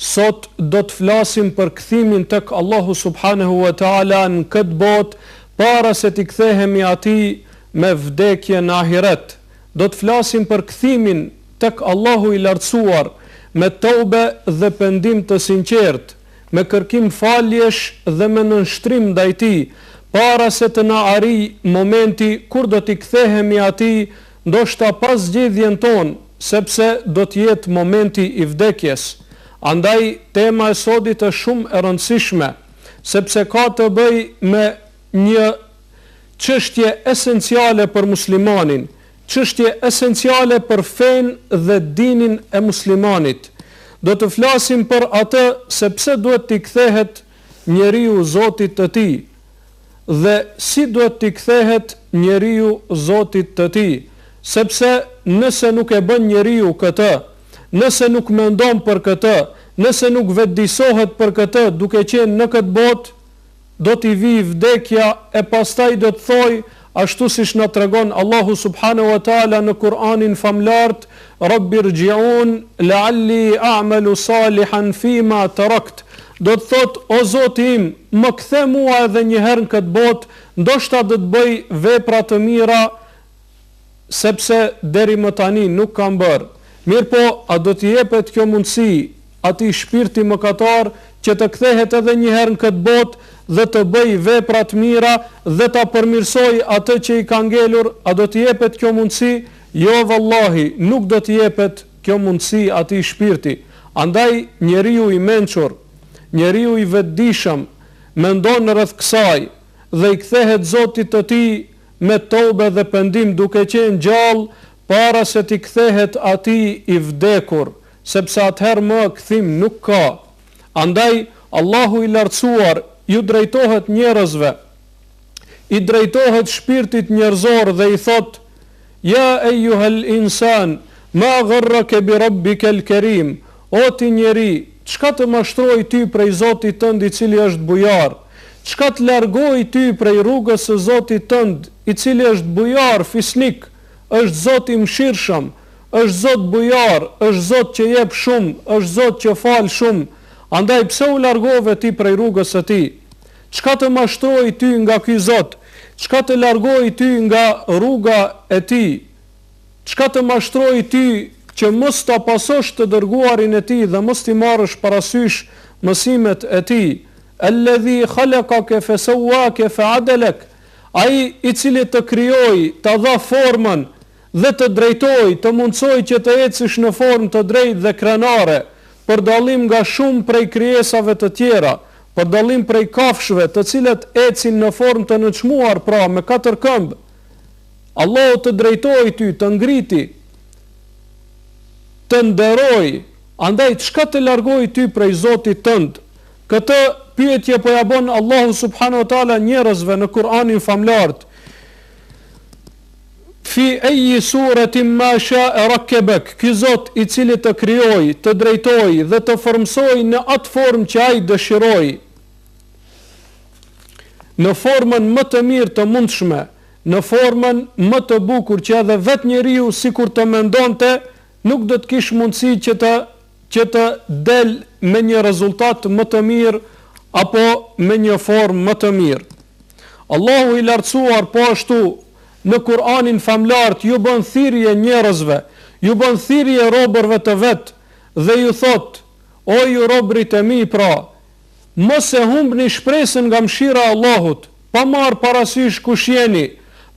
Sot do të flasim për kthimin tek Allahu subhanahu wa taala në këtë botë para se t'i kthehemi atij me vdekje në ahiret. Do të flasim për kthimin tek Allahu i lartësuar me tobe dhe pendim të sinqert, me kërkim faljesh dhe me nënshtrim ndaj tij, para se të na arrijë momenti kur do t'i kthehemi atij, ndoshta pas zgjedhjen tonë, sepse do të jetë momenti i vdekjes. Andaj tema e sodit është shumë e rëndësishme, sepse ka të bëjë me një çështje esenciale për muslimanin, çështje esenciale për fenë dhe dinin e muslimanit. Do të flasim për atë se pse duhet t'i kthehet njeriu Zotit të tij dhe si duhet t'i kthehet njeriu Zotit të tij, sepse nëse nuk e bën njeriu këtë, nëse nuk mendon për këtë, nëse nuk vetëdijsohet për këtë, duke qenë në këtë botë, do t'i vijë vdekja e pastaj do të thojë, ashtu siç na tregon Allahu subhanahu wa taala në Kur'anin famlart, Rabbirji'un la'alli a'malu salihan fima tarakt. Do të thot, o Zoti im, më kthe mua edhe një herë në këtë botë, ndoshta do të bëj vepra të mira, sepse deri më tani nuk kam bërë. Mirë po, a do t'i jepet kjo mundësi atij shpirti mëkatar që të kthehet edhe një herë në këtë botë dhe të bëj vepra të mira dhe ta përmirësoj atë që i ka ngelur? A do t'i jepet kjo mundësi? Jo vallahi, nuk do t'i jepet kjo mundësi atij shpirti. Andaj njeriu i mençur, njeriu i vetëdijshëm mendon rreth kësaj dhe i kthehet Zotit të tij me tobe dhe pendim, duke qenë gjallë para se t'i kthehet atij i vdekur, sepse atëherë më kthim nuk ka. Andaj Allahu i lartësuar ju drejtohet njerëzve, i drejtohet shpirtit njerëzor dhe i thot: Ja ejuhel insan, ma gharrake bi rabbikal karim. O ti njeri, çka të mashtroi ty prej Zotit tënd i cili është bujar? Çka të largoi ty prej rrugës së Zotit tënd, i cili është bujar, fisnik, është Zot i mëshirshëm, është Zot bujar, është Zot që jep shumë, është Zot që fal shumë. Andaj pse u largove ti prej rrugës së tij? Çka të mashtroi ty nga ky Zot? Çka të largoi ty nga rruga e tij? Çka të mashtroi ty që mos ta pasosh të dërguarin e tij dhe mos ti marrësh parasysh mësimet e tij? Alladhi khalaqaka fasawwaka fa'adalak. Ai i cili të krijoi, të dha formën dhe të drejtoi, të mundsoi që të ecësh në formë të drejtë dhe krenare, për dallim nga shumë prej krijesave të tjera, për dallim prej kafshëve, të cilët ecin në formë të nënçmuar, pra me 4 këmbë. Allahu të drejtoi ty, të ngriti, të nderoi. Andaj çka të largoi ty prej Zotit tënd? Këtë pyetje po ja bën Allahu subhanahu wa taala njerëzve në Kur'anin famlart. Fi ayi suratin ma sha'a rakkabak. Ky Zot i cili të krijoi, të drejtoi dhe të formsoi në atë formë që ai dëshiroi, në formën më të mirë të mundshme, në formën më të bukur që edhe vetë njeriu sikur të mendonte, nuk do të kish mundësi që të del me një rezultat më të mirë apo me një formë më të mirë. Allahu i lartësuar po ashtu në Kur'anin famlart ju bën thirrje njerëzve, ju bën thirrje robërve të vet dhe ju thot: O ju robërit e mi, pra, mos e humbni shpresën nga mëshira e Allahut, pa marr parasysh kush jeni,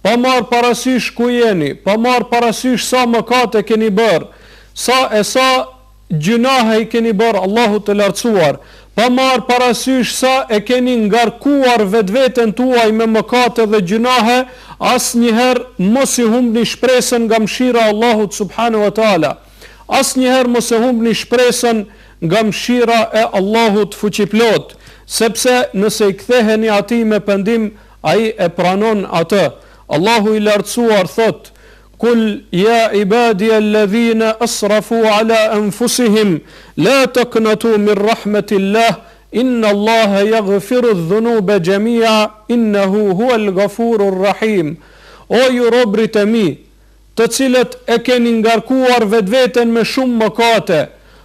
pa marr parasysh ku jeni, pa marr parasysh sa mëkate keni bërë, sa gjunahe i keni bërë Allahut të lartësuar, pa marr parasysh sa e keni ngarkuar vetveten tuaj me mëkate dhe gjunahe, asnjëherë mos i humbni shpresën nga mëshira e Allahut subhanahu wa taala. Asnjëherë mos e humbni shpresën nga mëshira e Allahut fuqiplot, sepse nëse i ktheheni atij me pendim, ai e pranon atë. Allahu i lartësuar thot: Kul ya ibadiy alladhina asrafu ala anfusihim la taqnatu min rahmatillah inna Allaha yaghfiru adh-dhunuba jami'a innahu huwal ghafurur rahim. O ju robërit e mi, të cilët e keni ngarkuar vetveten me shumë mëkate,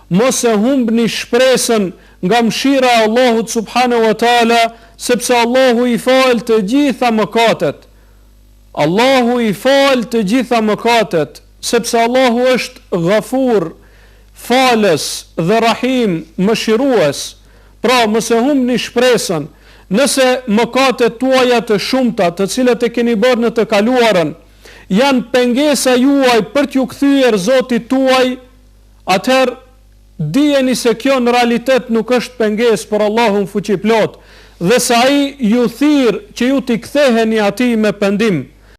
mos e humbni shpresën nga mëshira e Allahut subhanahu wa taala, sepse Allahu i fal të gjitha mëkatet. Allahu i fal të gjitha mëkatet, sepse Allahu është Ghafur, falës dhe Rahim, mëshirues. Pra mos e humbni shpresën. Nëse mëkatet tuaja të shumta, të cilat e keni bërë në të kaluarën, janë pengesa juaj për t'ju kthyer Zotit tuaj, atëherë dijeni se kjo në realitet nuk është pengesë për Allahun fuqiplot, dhe se ai ju thirr që ju t'i ktheheni atij me pendim.